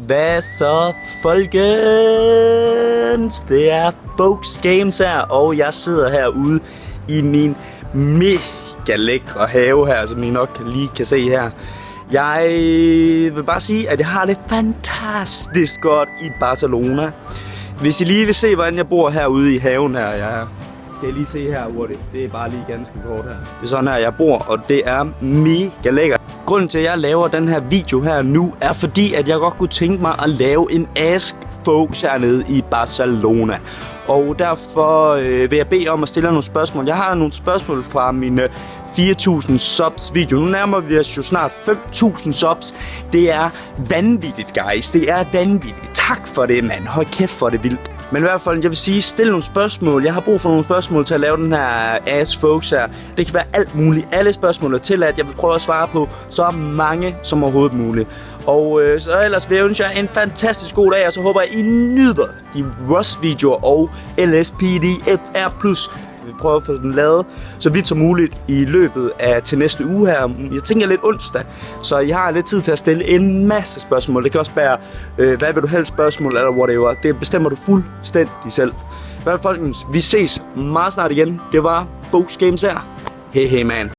Hvad så, folkens? Det er Folks Games her, og jeg sidder herude i min mega lækre have her, som I nok lige kan se her. Jeg vil bare sige, at jeg har det fantastisk godt i Barcelona. Hvis I lige vil se, hvordan jeg bor herude i haven her, jeg skal lige se her hurtigt. Det er bare lige ganske kort her. Det er sådan her, jeg bor, og det er mega lækkert. Grunden til, at jeg laver den her video her nu, er fordi, at jeg godt kunne tænke mig at lave en Ask Folks hernede i Barcelona. Og derfor vil jeg bede om at stille nogle spørgsmål. Jeg har nogle spørgsmål fra mine 4.000 subs video. Nu nærmer vi os jo snart 5.000 subs. Det er vanvittigt, guys. Det er vanvittigt. Tak for det, mand. Hold kæft for det vildt. Men i hvert fald, jeg vil sige, stille nogle spørgsmål. Jeg har brug for nogle spørgsmål til at lave den her Ask Folks her. Det kan være alt muligt. Alle spørgsmål er tilladt. Jeg vil prøve at svare på så mange som overhovedet muligt. Og så ellers vil jeg ønske jer en fantastisk god dag, og så håber jeg, I nyder de Rust-videoer og LSPDFR+. Vi prøver at få den lavet så vidt som muligt i løbet af til næste uge her. Jeg tænker lidt onsdag, så I har lidt tid til at stille en masse spørgsmål. Det kan også være, hvad vil du helst spørgsmål eller whatever. Det bestemmer du fuldstændig selv. I hvert fald, folkens, vi ses meget snart igen. Det var Folks Games her. Hey, hey, man.